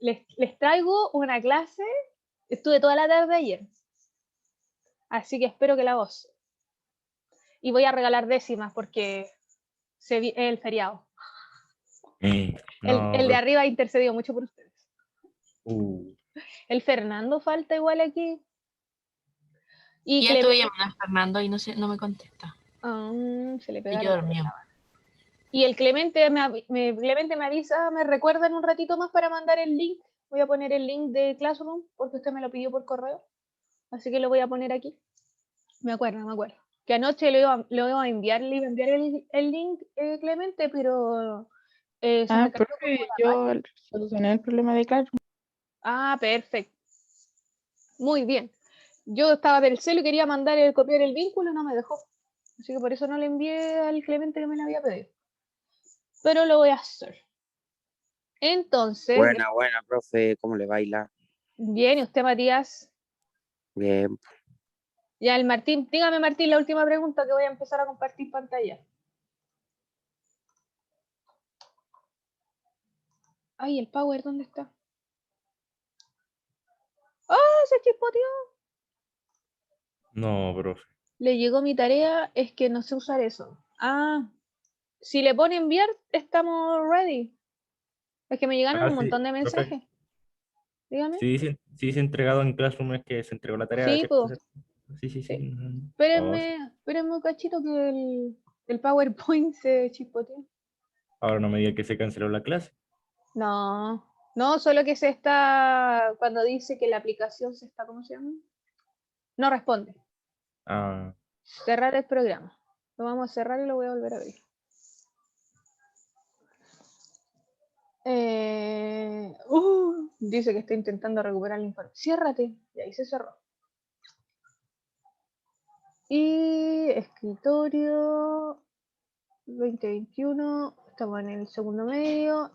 les traigo una clase, estuve toda la tarde ayer, así que espero que la gocen. Y voy a regalar décimas porque es el feriado. No, El de profe. arriba intercedió mucho por ustedes. Uh, El Fernando falta igual aquí. Y Ya estuve Clemente, llamando a Fernando y no me contesta. se le Y pegaron yo las dormido. sábanas. Y el Clemente Clemente me avisa, me recuerda en un ratito más para mandar el link. Voy a poner el link de Classroom porque usted me lo pidió por correo. Así que lo voy a poner aquí. Me acuerdo. Que anoche lo iba a enviar, le iba a enviar el link, Clemente, pero se me cayó como profe, la yo página. solucioné el problema de Classroom. Ah, perfecto. Muy bien. Yo estaba del celo y quería copiar el vínculo y no me dejó. Así que por eso no le envié al Clemente que me lo había pedido. Pero lo voy a hacer. Entonces, Buena, profe, ¿cómo le baila? bien, ¿y usted, Matías? Bien. Ya, el Martín, dígame, Martín, la última pregunta que voy a empezar a compartir pantalla. Ay, el power, ¿dónde está? ¡Ah, se chispoteó! no, profe. Le llegó mi tarea, es que no sé usar eso. Ah, si le pone enviar, estamos ready. Es que me llegaron un Sí, montón de profe. mensajes. Dígame. Sí, dice entregado en Classroom, es que se entregó la tarea, Sí, ¿cierto? pues. Sí. Sí. Oh, sí. Espérenme un cachito que el PowerPoint se chispoteó. Ahora no me diga que se canceló la clase. No, solo que se está, cuando dice que la aplicación se está, ¿cómo se llama? No responde. Ah, Cerrar el programa. Lo vamos a cerrar y lo voy a volver a abrir. Dice que está intentando recuperar el informe. Ciérrate. Y ahí se cerró. Y escritorio 2021. Estamos en el segundo medio.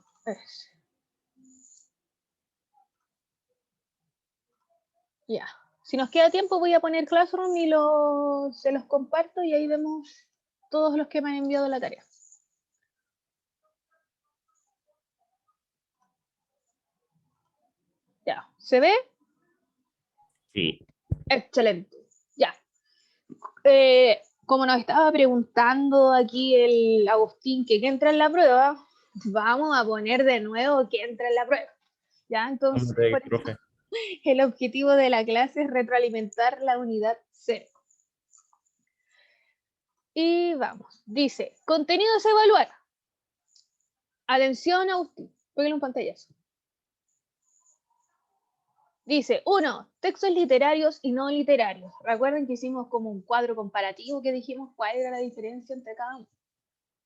Ya. Si nos queda tiempo voy a poner Classroom y se los comparto y ahí vemos todos los que me han enviado la tarea. Ya. ¿Se ve? sí. Excelente. Ya. Como nos estaba preguntando aquí el Agustín que entra en la prueba, vamos a poner de nuevo que entra en la prueba. ¿Ya? Entonces, Hombre, por eso, profe. el objetivo de la clase es retroalimentar la unidad 0. Y vamos. Dice, contenidos a evaluar. Atención, Agustín. Pégale un pantallazo. Dice, 1. Textos literarios y no literarios. Recuerden que hicimos como un cuadro comparativo que dijimos cuál era la diferencia entre cada uno.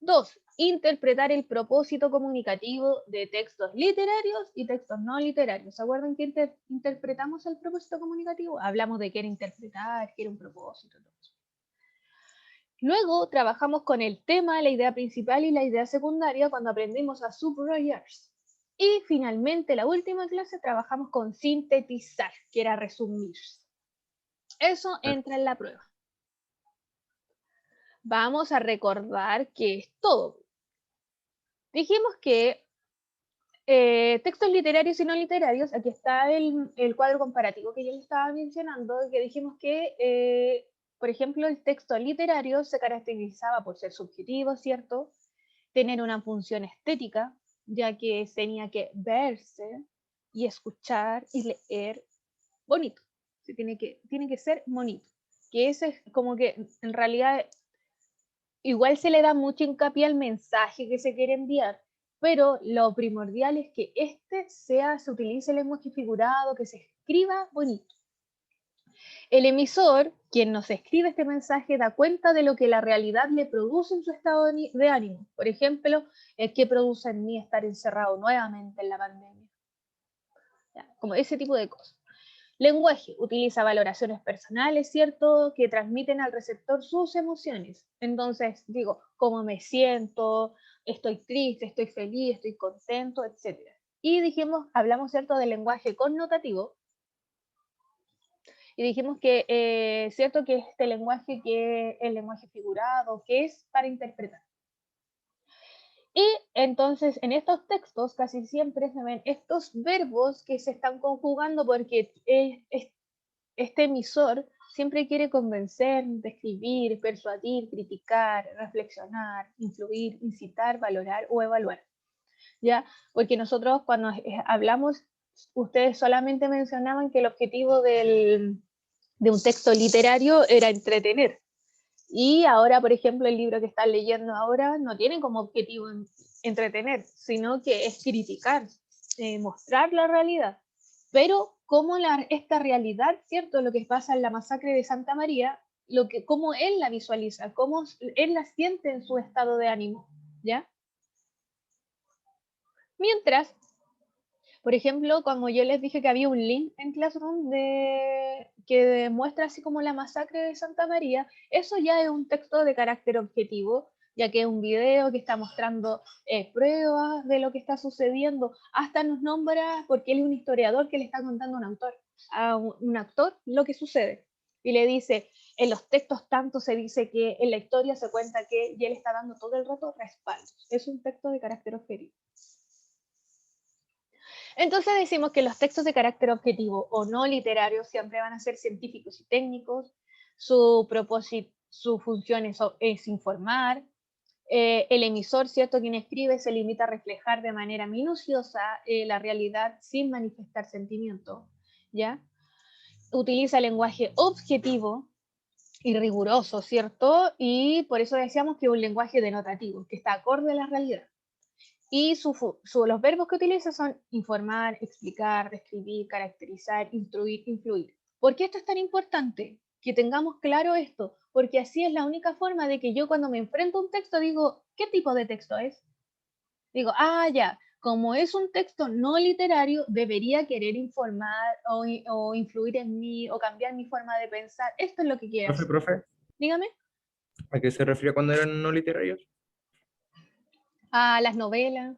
2. Interpretar el propósito comunicativo de textos literarios y textos no literarios. ¿Se acuerdan que interpretamos el propósito comunicativo? Hablamos de qué era interpretar, qué era un propósito. Todo eso. Luego trabajamos con el tema, la idea principal y la idea secundaria cuando aprendimos a subrayar. Y finalmente, la última clase, trabajamos con sintetizar, que era resumir. Eso entra en la prueba. Vamos a recordar que es todo. Dijimos que textos literarios y no literarios, aquí está el cuadro comparativo que yo les estaba mencionando, que dijimos que, por ejemplo, el texto literario se caracterizaba por ser subjetivo, ¿cierto? Tener una función estética, ya que tenía que verse y escuchar y leer bonito. Tiene que ser bonito. Que ese es como que en realidad igual se le da mucho hincapié al mensaje que se quiere enviar, pero lo primordial es que se utilice el lenguaje figurado, que se escriba bonito. El emisor, quien nos escribe este mensaje, da cuenta de lo que la realidad le produce en su estado de ánimo. Por ejemplo, ¿qué produce en mí estar encerrado nuevamente en la pandemia? Ya, como ese tipo de cosas. Lenguaje utiliza valoraciones personales, ¿cierto? Que transmiten al receptor sus emociones. Entonces, digo, cómo me siento, estoy triste, estoy feliz, estoy contento, etc. Y hablamos, ¿cierto?, del lenguaje connotativo. Y dijimos que, ¿cierto?, que este lenguaje que es el lenguaje figurado, que es para interpretar. Y entonces en estos textos casi siempre se ven estos verbos que se están conjugando porque este emisor siempre quiere convencer, describir, persuadir, criticar, reflexionar, influir, incitar, valorar o evaluar. ¿Ya? Porque nosotros cuando hablamos, ustedes solamente mencionaban que el objetivo de un texto literario era entretener. Y ahora, por ejemplo, el libro que están leyendo ahora no tiene como objetivo entretener, sino que es criticar, mostrar la realidad. Pero cómo esta realidad, ¿cierto? Lo que pasa en la masacre de Santa María, cómo él la visualiza, cómo él la siente en su estado de ánimo, ¿ya? Mientras, por ejemplo, como yo les dije que había un link en Classroom que muestra así como la masacre de Santa María, eso ya es un texto de carácter objetivo, ya que es un video que está mostrando pruebas de lo que está sucediendo, hasta nos nombra, porque él es un historiador que le está contando a un actor lo que sucede. Y le dice, en los textos tanto se dice que en la historia se cuenta que, y él está dando todo el rato respaldos. Es un texto de carácter objetivo. Entonces decimos que los textos de carácter objetivo o no literarios siempre van a ser científicos y técnicos, su propósito, su función es informar, el emisor, ¿cierto? Quien escribe se limita a reflejar de manera minuciosa la realidad sin manifestar sentimiento, ¿ya? Utiliza lenguaje objetivo y riguroso, ¿cierto? Y por eso decíamos que es un lenguaje denotativo, que está acorde a la realidad. Y los verbos que utiliza son informar, explicar, describir, caracterizar, instruir, influir. ¿Por qué esto es tan importante? Que tengamos claro esto, porque así es la única forma de que yo cuando me enfrento a un texto digo, ¿qué tipo de texto es? Digo, ya, como es un texto no literario, debería querer informar o influir en mí o cambiar mi forma de pensar. Esto es lo que quiere hacer. Profe, Dígame. ¿a qué se refiere cuando eran no literarios? A las novelas,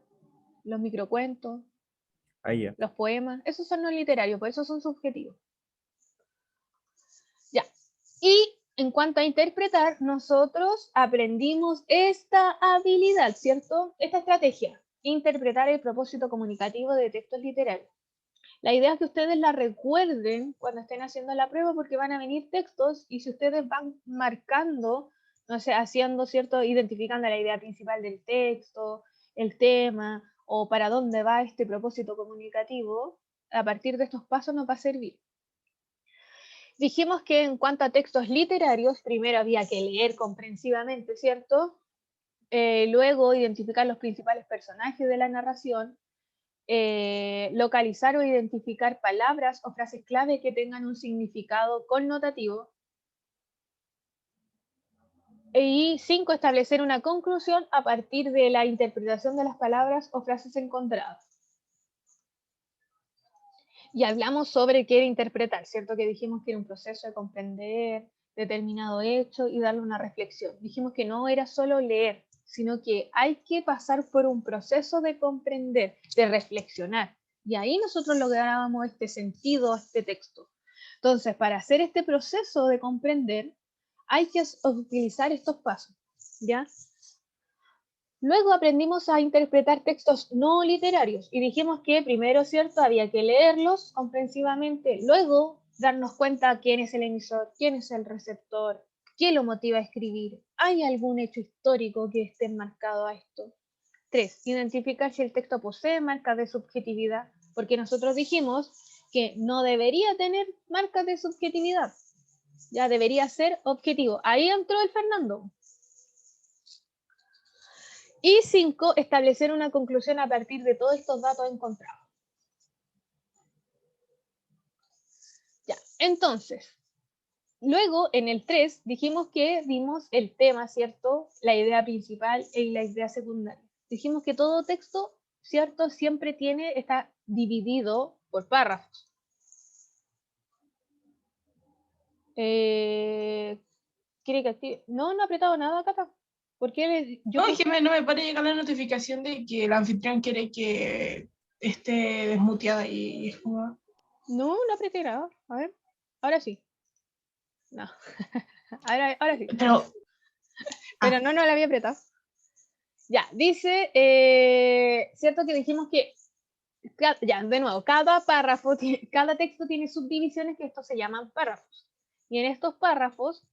los microcuentos, Ahí ya. los poemas, esos son no literarios, pues esos son subjetivos. Ya. Y en cuanto a interpretar, nosotros aprendimos esta habilidad, ¿cierto? Esta estrategia, interpretar el propósito comunicativo de textos literarios. La idea es que ustedes la recuerden cuando estén haciendo la prueba porque van a venir textos y si ustedes van marcando, no sé, haciendo, ¿cierto? Identificando la idea principal del texto, el tema o para dónde va este propósito comunicativo, a partir de estos pasos nos va a servir. Dijimos que en cuanto a textos literarios, primero había que leer comprensivamente, ¿cierto? Luego identificar los principales personajes de la narración, localizar o identificar palabras o frases clave que tengan un significado connotativo. Y 5, establecer una conclusión a partir de la interpretación de las palabras o frases encontradas. Y hablamos sobre qué era interpretar, ¿cierto? Que dijimos que era un proceso de comprender determinado hecho y darle una reflexión. Dijimos que no era solo leer, sino que hay que pasar por un proceso de comprender, de reflexionar. Y ahí nosotros lográbamos este sentido, este texto. Entonces, para hacer este proceso de comprender, hay que utilizar estos pasos, ¿ya? Luego aprendimos a interpretar textos no literarios y dijimos que primero, ¿cierto? Había que leerlos comprensivamente, luego darnos cuenta quién es el emisor, quién es el receptor, qué lo motiva a escribir, ¿hay algún hecho histórico que esté enmarcado a esto? 3, identificar si el texto posee marcas de subjetividad, porque nosotros dijimos que no debería tener marcas de subjetividad, ya debería ser objetivo. Ahí entró el Fernando. Y 5, establecer una conclusión a partir de todos estos datos encontrados. Ya, entonces, luego en el 3 dijimos que vimos el tema, ¿cierto? La idea principal y la idea secundaria. Dijimos que todo texto, ¿cierto? Siempre está dividido por párrafos. ¿Quiere que active? No, no he apretado nada, Cata. ¿Por qué? No, es que no me para llegar la notificación de que el anfitrión quiere que esté desmuteada y es como... No, no apreté nada. A ver, ahora sí. No, ahora sí. Pero Pero no la había apretado. Ya, dice, cierto que dijimos que, ya, de nuevo, cada párrafo, cada texto tiene subdivisiones que estos se llaman párrafos. Y en estos párrafos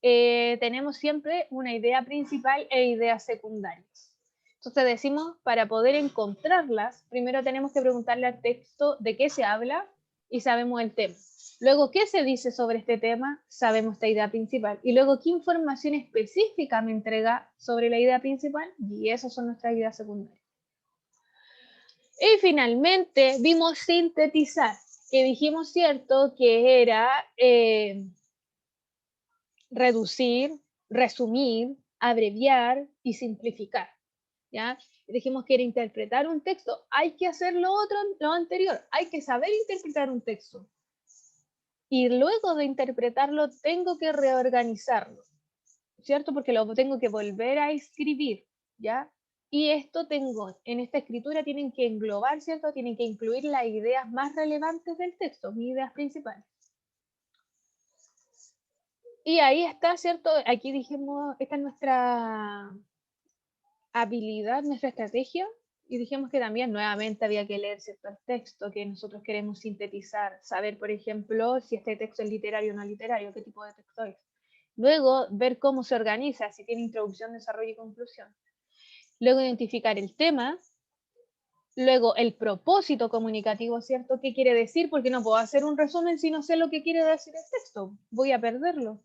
tenemos siempre una idea principal e ideas secundarias. Entonces decimos, para poder encontrarlas, primero tenemos que preguntarle al texto de qué se habla y sabemos el tema. Luego, ¿qué se dice sobre este tema? Sabemos esta idea principal. Y luego, ¿qué información específica me entrega sobre la idea principal? Y esas son nuestras ideas secundarias. Y finalmente, vimos sintetizar, que dijimos, cierto, que era reducir, resumir, abreviar y simplificar. ¿Ya? Dijimos que era interpretar un texto. Hay que hacer lo anterior. Hay que saber interpretar un texto. Y luego de interpretarlo tengo que reorganizarlo, ¿cierto? Porque lo tengo que volver a escribir, ¿ya? Y esto en esta escritura tienen que englobar, ¿cierto? Tienen que incluir las ideas más relevantes del texto, mis ideas principales. Y ahí está, ¿cierto? Aquí dijimos, esta es nuestra habilidad, nuestra estrategia. Y dijimos que también nuevamente había que leer cierto el texto que nosotros queremos sintetizar, saber, por ejemplo, si este texto es literario o no literario, qué tipo de texto es. Luego, ver cómo se organiza, si tiene introducción, desarrollo y conclusión. Luego, identificar el tema. Luego, el propósito comunicativo, ¿cierto? ¿Qué quiere decir? Porque no puedo hacer un resumen si no sé lo que quiere decir el texto. Voy a perderlo.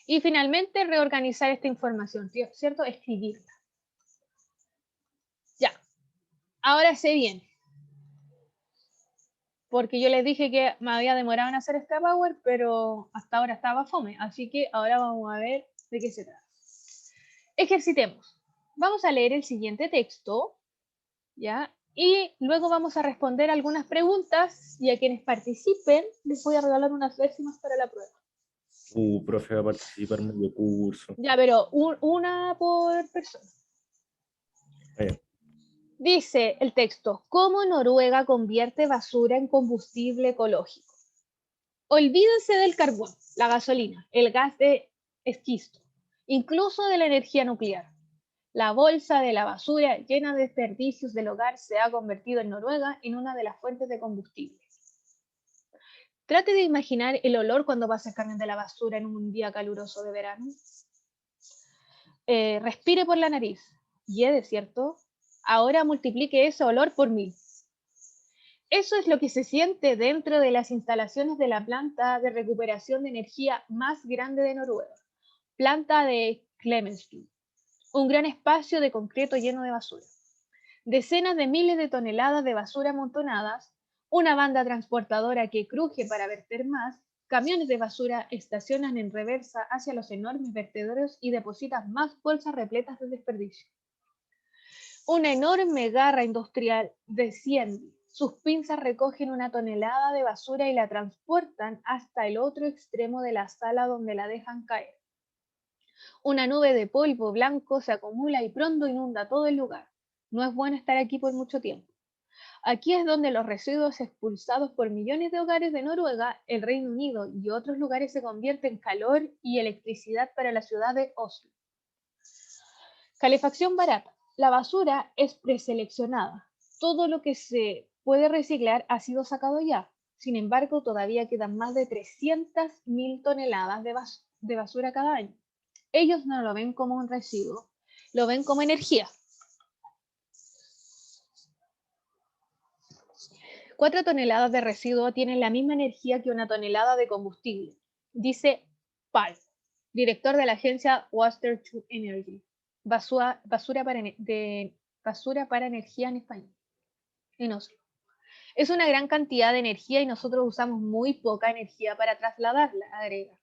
Y finalmente, reorganizar esta información, ¿cierto? Escribirla. Ya. Ahora se viene. Porque yo les dije que me había demorado en hacer esta Power, pero hasta ahora estaba fome. Así que ahora vamos a ver de qué se trata. Ejercitemos. Vamos a leer el siguiente texto, ¿ya? Y luego vamos a responder algunas preguntas y a quienes participen les voy a regalar unas décimas para la prueba. Profe, va a participar en medio curso. Ya, pero una por persona. Allá. Dice el texto, ¿cómo Noruega convierte basura en combustible ecológico? Olvídense del carbón, la gasolina, el gas de esquisto, incluso de la energía nuclear. La bolsa de la basura llena de desperdicios del hogar se ha convertido en Noruega en una de las fuentes de combustible. Trate de imaginar el olor cuando pasa el camión de la basura en un día caluroso de verano. Respire por la nariz. Hiede, ¿cierto? Ahora multiplique ese olor por 1000. Eso es lo que se siente dentro de las instalaciones de la planta de recuperación de energía más grande de Noruega, planta de Klemetsrud, un gran espacio de concreto lleno de basura. Decenas de miles de toneladas de basura amontonadas, una banda transportadora que cruje para verter más, camiones de basura estacionan en reversa hacia los enormes vertederos y depositan más bolsas repletas de desperdicio. Una enorme garra industrial desciende. Sus pinzas recogen una tonelada de basura y la transportan hasta el otro extremo de la sala donde la dejan caer. Una nube de polvo blanco se acumula y pronto inunda todo el lugar. No es bueno estar aquí por mucho tiempo. Aquí es donde los residuos expulsados por millones de hogares de Noruega, el Reino Unido y otros lugares se convierten en calor y electricidad para la ciudad de Oslo. Calefacción barata. La basura es preseleccionada. Todo lo que se puede reciclar ha sido sacado ya. Sin embargo, todavía quedan más de 300.000 toneladas de basura cada año. Ellos no lo ven como un residuo, lo ven como energía. 4 toneladas de residuo tienen la misma energía que una tonelada de combustible, dice Paul, director de la agencia Water to Energy, basura para energía en español, en Oslo. Es una gran cantidad de energía y nosotros usamos muy poca energía para trasladarla, agrega.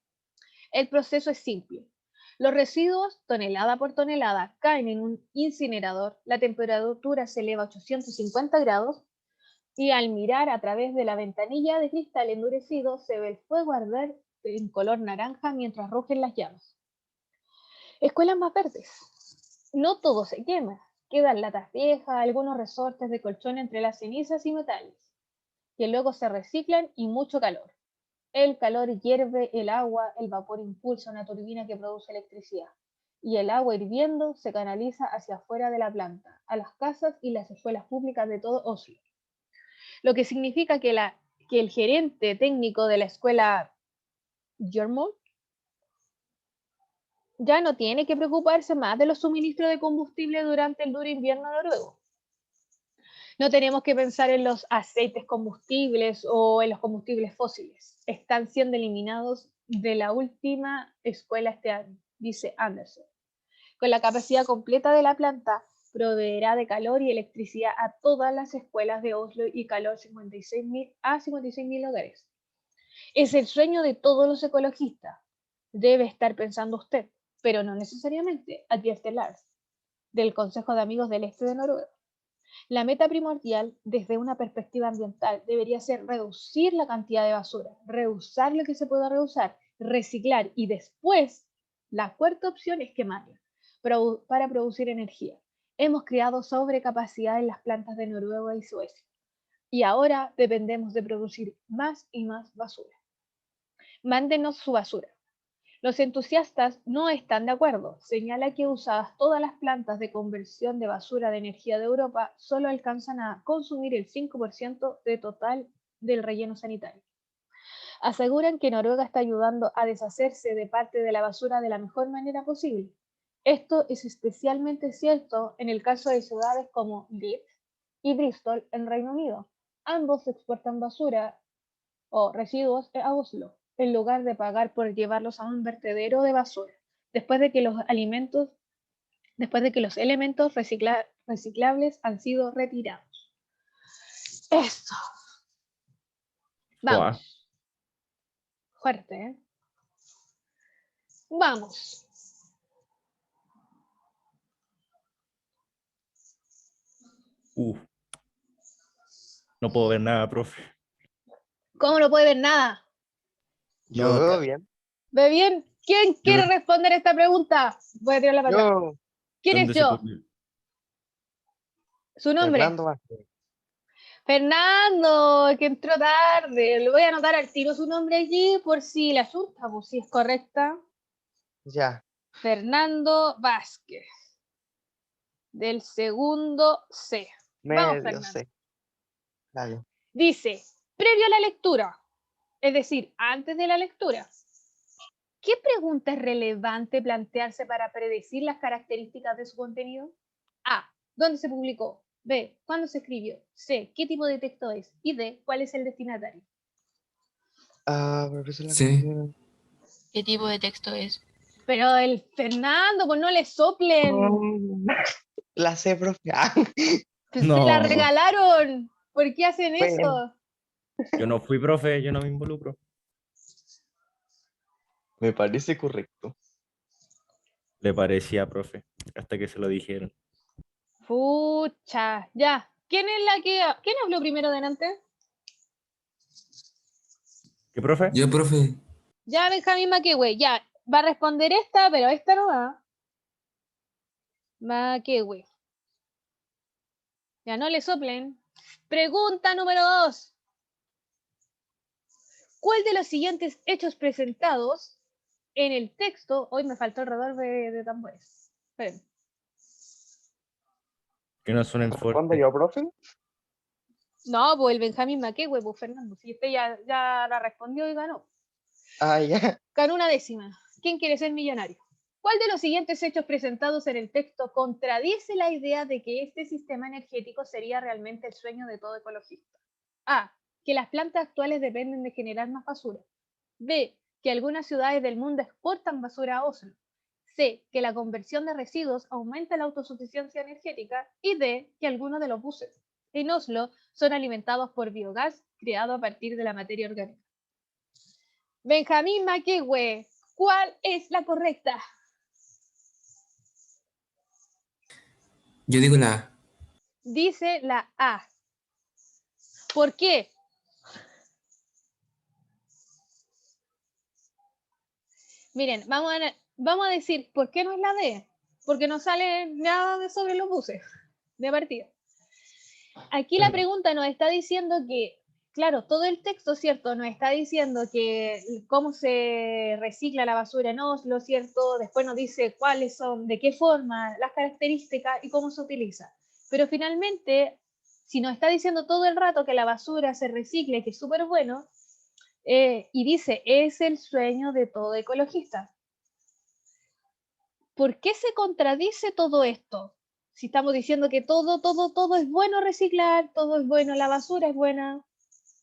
El proceso es simple. Los residuos, tonelada por tonelada, caen en un incinerador, la temperatura se eleva a 850 grados y al mirar a través de la ventanilla de cristal endurecido se ve el fuego arder en color naranja mientras rugen las llamas. Escuelas más verdes. No todo se quema. Quedan latas viejas, algunos resortes de colchón entre las cenizas y metales, que luego se reciclan y mucho calor. El calor hierve el agua, el vapor impulsa una turbina que produce electricidad. y el agua hirviendo se canaliza hacia afuera de la planta, a las casas y las escuelas públicas de todo Oslo. Lo que significa que el gerente técnico de la escuela Hjørmund ya no tiene que preocuparse más de los suministros de combustible durante el duro invierno noruego. No tenemos que pensar en los aceites combustibles o en los combustibles fósiles. Están siendo eliminados de la última escuela este año, dice Anderson. Con la capacidad completa de la planta, proveerá de calor y electricidad a todas las escuelas de Oslo y calor a 56.000 hogares. Es el sueño de todos los ecologistas. Debe estar pensando usted, pero no necesariamente, advierte Lars, del Consejo de Amigos del Este de Noruega. La meta primordial, desde una perspectiva ambiental, debería ser reducir la cantidad de basura, reusar lo que se pueda reusar, reciclar y después, la cuarta opción es quemarla para producir energía. Hemos creado sobrecapacidad en las plantas de Noruega y Suecia y ahora dependemos de producir más y más basura. Mándenos su basura. Los entusiastas no están de acuerdo. Señala que usadas todas las plantas de conversión de basura de energía de Europa solo alcanzan a consumir el 5% de total del relleno sanitario. Aseguran que Noruega está ayudando a deshacerse de parte de la basura de la mejor manera posible. Esto es especialmente cierto en el caso de ciudades como Leeds y Bristol en Reino Unido. Ambos exportan basura o residuos a Oslo, en lugar de pagar por llevarlos a un vertedero de basura, después de que los elementos reciclables han sido retirados. Eso. Vamos. Guau. Fuerte, ¿eh? Vamos. No puedo ver nada, profe. ¿Cómo no puede ver nada? Yo No, veo bien. ¿Ve bien? ¿Quién quiere responder esta pregunta? Voy a tirar la patada. Yo, ¿Quién es ¿dónde se yo? publica? ¿Su nombre? Fernando Vázquez. Fernando, que entró tarde. Le voy a anotar al tiro su nombre allí por si la asusta, por si es correcta. Ya. Fernando Vázquez. Del segundo C. Vamos, Medio Fernando. sé. Dale. Dice, previo a la lectura, es decir, antes de la lectura, ¿qué pregunta es relevante plantearse para predecir las características de su contenido? A, ¿dónde se publicó? B, ¿cuándo se escribió? C, ¿qué tipo de texto es? Y D, ¿cuál es el destinatario? Profesor, Sí. ¿Qué tipo de texto es? Pero el Fernando, pues no le soplen. La sé, profe. Pues No. se la regalaron. ¿Por qué hacen Bueno. eso? Yo no fui profe, yo no me involucro. Me parece correcto. Le parecía profe, hasta que se lo dijeron. Pucha, ya. ¿Quién habló primero delante? ¿Qué, profe? Yo, profe. Ya, Benjamín Maquehue, ya. Va a responder esta, pero esta no va. Maquehue. Ya no le soplen. Pregunta número 2. ¿Cuál de los siguientes hechos presentados en el texto? Hoy me faltó el radar de tambores. Esperen. Que no suenen ¿Respondo fuertes. yo, profe? No, pues el Benjamín Maquehue, pues Fernando. Si usted ya la respondió y ganó. Ya. Ganó una décima. ¿Quién quiere ser millonario? ¿Cuál de los siguientes hechos presentados en el texto contradice la idea de que este sistema energético sería realmente el sueño de todo ecologista? A. Que las plantas actuales dependen de generar más basura. B. Que algunas ciudades del mundo exportan basura a Oslo. C. Que la conversión de residuos aumenta la autosuficiencia energética. Y D. Que algunos de los buses en Oslo son alimentados por biogás creado a partir de la materia orgánica. Benjamín Maquehue, ¿cuál es la correcta? Yo digo la A. Dice la A. ¿Por qué? Miren, vamos a decir, ¿por qué no es la D? Porque no sale nada de sobre los buses de partida. Aquí la pregunta nos está diciendo que claro, todo el texto, ¿cierto? Nos está diciendo que cómo se recicla la basura en Oslo, ¿cierto? Después nos dice cuáles son, de qué forma, las características y cómo se utiliza. Pero finalmente, si nos está diciendo todo el rato que la basura se recicla y que es súper bueno, y dice, es el sueño de todo ecologista. ¿Por qué se contradice todo esto? Si estamos diciendo que todo es bueno reciclar, todo es bueno, la basura es buena.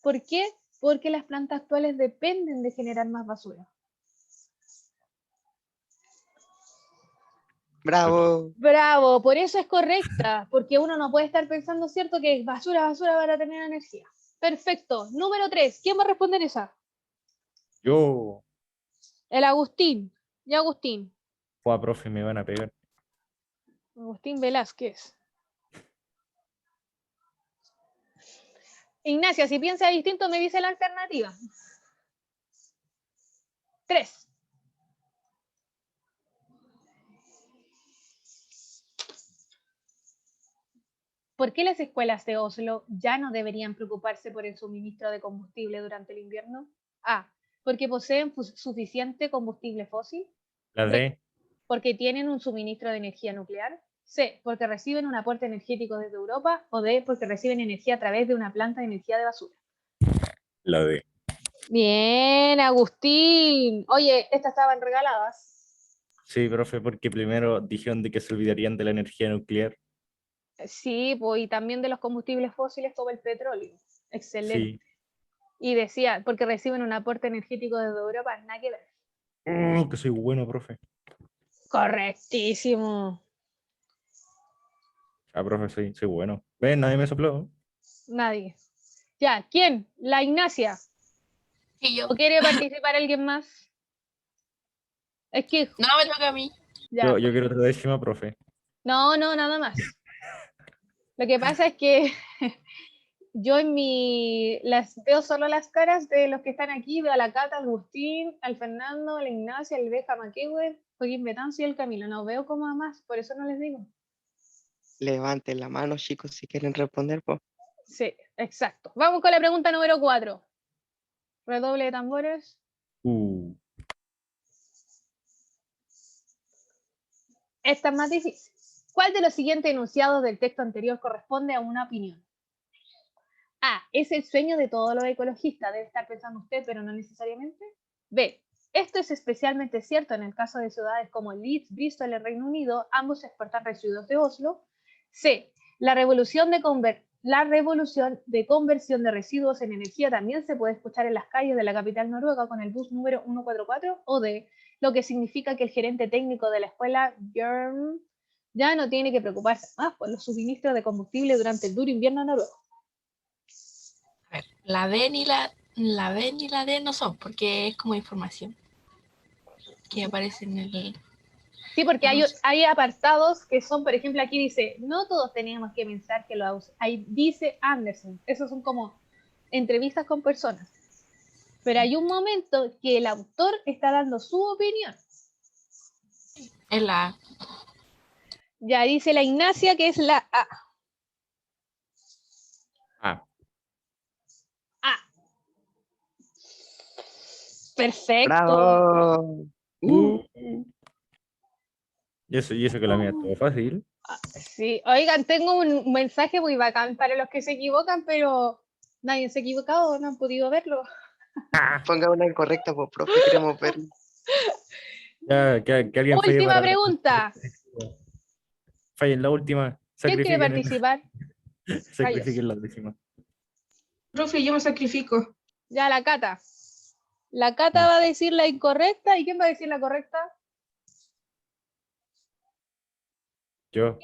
¿Por qué? Porque las plantas actuales dependen de generar más basura. Bravo. Bravo, por eso es correcta, porque uno no puede estar pensando, ¿cierto? Que basura para tener energía. Perfecto. Número 3, ¿quién va a responder esa? Yo, El Agustín. Y Agustín. fue profe, me van a pegar. Agustín Velázquez. Ignacia, si piensa distinto, me dice la alternativa. 3. ¿Por qué las escuelas de Oslo ya no deberían preocuparse por el suministro de combustible durante el invierno? A. Porque poseen suficiente combustible fósil. La B. D, Porque tienen un suministro de energía nuclear. C. Porque reciben un aporte energético desde Europa. O D. Porque reciben energía a través de una planta de energía de basura. la D. Bien, Agustín. Oye, estas estaban regaladas. Sí, profe, porque primero dijeron de que se olvidarían de la energía nuclear. Sí, pues, y también de los combustibles fósiles como el petróleo. Excelente. Sí. Y decía, porque reciben un aporte energético desde Europa, nada que ver. Que soy bueno, profe. Correctísimo. Ah, profe, soy bueno. ¿Ven? Nadie me sopló. Nadie. Ya, ¿quién? La Ignacia. Y yo, ¿O quiere participar alguien más? Es que, no me toca a mí. ya. Yo quiero otra décima, profe. No, nada más. Lo que pasa es que yo las veo solo las caras de los que están aquí, veo a la Cata, al Agustín, al Fernando, a la Ignacia, al Beja Maquehue, Joaquín Betanzo y el Camilo. No veo como a más, por eso no les digo. Levanten la mano, chicos, si quieren responder, pues. Sí, exacto. Vamos con la pregunta número 4. Redoble de tambores. Esta es más difícil. ¿Cuál de los siguientes enunciados del texto anterior corresponde a una opinión? A. Es el sueño de todos los ecologistas. Debe estar pensando usted, pero no necesariamente. B. Esto es especialmente cierto en el caso de ciudades como Leeds, Bristol, el Reino Unido. Ambos exportan residuos de Oslo. C. La revolución de conversión de residuos en energía también se puede escuchar en las calles de la capital noruega con el bus número 144. O D. Lo que significa que el gerente técnico de la escuela, Björn, ya no tiene que preocuparse más por los suministros de combustible durante el duro invierno noruego. A ver, la B ni la B ni la D no son, porque es como información que aparece en el... Sí, porque hay apartados que son, por ejemplo, aquí dice, no todos teníamos que pensar que ahí dice Anderson. Esos son como entrevistas con personas. Pero hay un momento que el autor está dando su opinión. Es la A. Ya dice la Ignacia que es la A. Ah, A. Perfecto. ¡Bravo! y eso que la mía es todo fácil. Sí, oigan, tengo un mensaje muy bacán para los que se equivocan, pero nadie se ha equivocado, no han podido verlo. Ponga una incorrecta, pues, profe, queremos verlo. Ya, que alguien falle Última para pregunta. fallen la última. ¿Quién quiere Sacrifiquen, participar? sacrifiquen la décima. Profe, yo me sacrifico. Ya, la Cata. La Cata va a decir la incorrecta. ¿Y quién va a decir la correcta? Yo.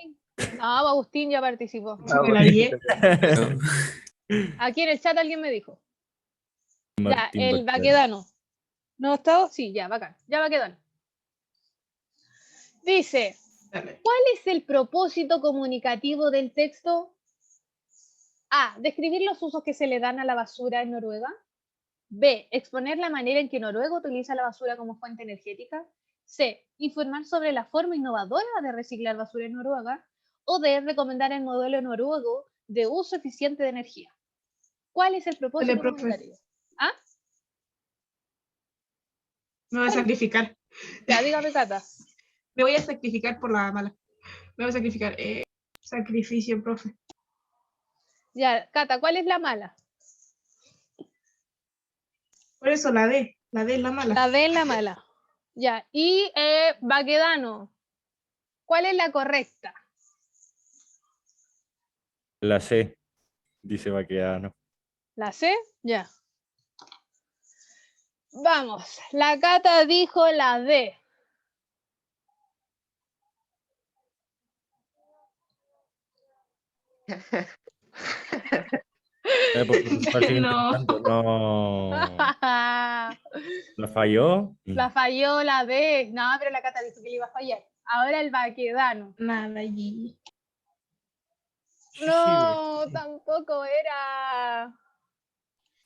No, Agustín ya participó. Me la dije. No. Aquí en el chat alguien me dijo. Ya, Martín el Baquedano. Baquedano. ¿No ha estado? Sí, ya, bacán. Ya Baquedano. Dice, Dale. ¿cuál es el propósito comunicativo del texto? A. Describir los usos que se le dan a la basura en Noruega. B. Exponer la manera en que Noruega utiliza la basura como fuente energética. C. Informar sobre la forma innovadora de reciclar basura en Noruega. O D. Recomendar el modelo noruego de uso eficiente de energía. ¿Cuál es el propósito profe. comunitario? ¿Ah? Me voy a sacrificar. Ya, dígame, Cata. Me voy a sacrificar por la mala. Me voy a sacrificar. Sacrificio, profe. Ya, Cata, ¿cuál es la mala? Por eso la D. La D es la mala. La D es la mala. Ya, y Baquedano, ¿cuál es la correcta? La C, dice Baqueano. ¿La C? Ya. Vamos, la Cata dijo la D. Por favor, sigue No. intentando. No. ¿La falló? La falló la D. No, pero la Cata dijo que le iba a fallar. Ahora el Baquedano. Nada, allí. No, tampoco era.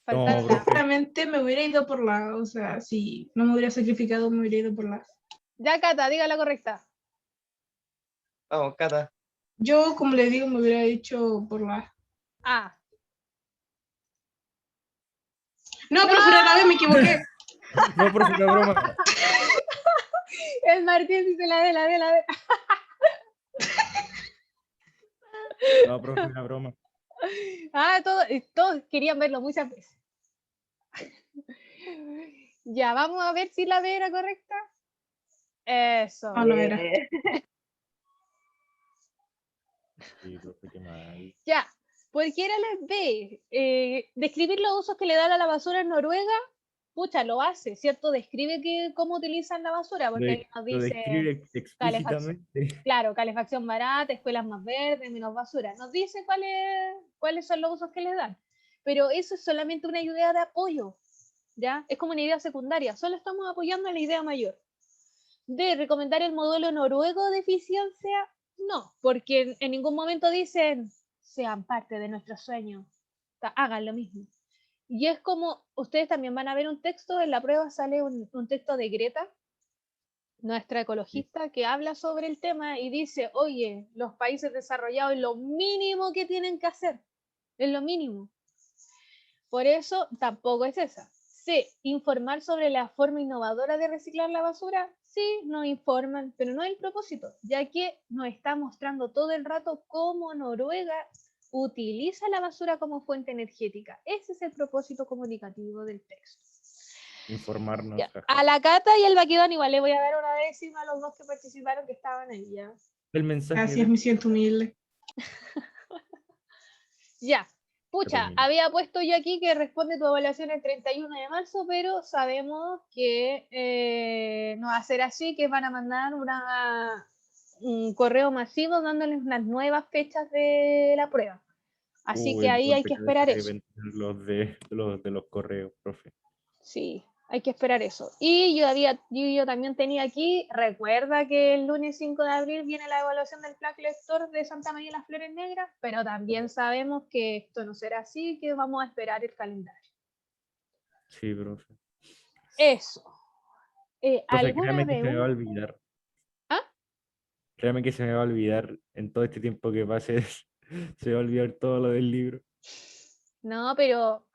Faltaba No, la. Realmente me hubiera ido por la. O sea, si no me hubiera sacrificado, me hubiera ido por la. Ya, Cata, diga la correcta. Vamos, Cata. Yo, como le digo, me hubiera hecho por la. A. No, profe, era la B, me equivoqué. no, profe, una broma. El Martín dice la D, la D, la D. No, profe, una broma. Ah, todos querían verlo muchas veces. Ya, vamos a ver si la B era correcta. Eso. No lo era. Sí, profe, qué mal. Ya, ¿por qué era la B? Describir los usos que le dan a la basura en Noruega, pucha, lo hace, ¿cierto? Describe cómo utilizan la basura, porque ahí nos Lo dice, describe explícitamente. claro, calefacción barata, escuelas más verdes, menos basura. Nos dice cuáles son los usos que les dan. Pero eso es solamente una idea de apoyo, ¿ya? Es como una idea secundaria, solo estamos apoyando la idea mayor. De recomendar el modelo noruego de eficiencia, no, porque en ningún momento dicen, sean parte de nuestro sueño, hagan lo mismo. Y es como, ustedes también van a ver un texto, en la prueba sale un texto de Greta, nuestra ecologista, que habla sobre el tema y dice, oye, los países desarrollados es lo mínimo que tienen que hacer, es lo mínimo. Por eso tampoco es esa. Sí, informar sobre la forma innovadora de reciclar la basura, sí, nos informan, pero no es el propósito, ya que nos está mostrando todo el rato cómo Noruega utiliza la basura como fuente energética. Ese es el propósito comunicativo del texto. Informarnos. Ya. A la Cata y al Baquedano igual le voy a dar una décima a los dos que participaron que estaban ahí ya. El mensaje. Gracias, me siento humilde. Ya. Pucha, termina. había puesto yo aquí que responde tu evaluación el 31 de marzo, pero sabemos que no va a ser así, que van a mandar un correo masivo dándoles unas nuevas fechas de la prueba. Así que ahí hay que esperar eso. Los de los correos, profe. Sí, hay que esperar eso. Y yo también tenía aquí, recuerda que el lunes 5 de abril viene la evaluación del plaque lector de Santa María de las Flores Negras, pero también sabemos que esto no será así, que vamos a esperar el calendario. Sí, profe. Eso. Profe, ¿Alguna créame que se me va a pregunta? olvidar. ¿Ah? Créame que se me va a olvidar en todo este tiempo que pase. Se va a olvidar todo lo del libro. No, pero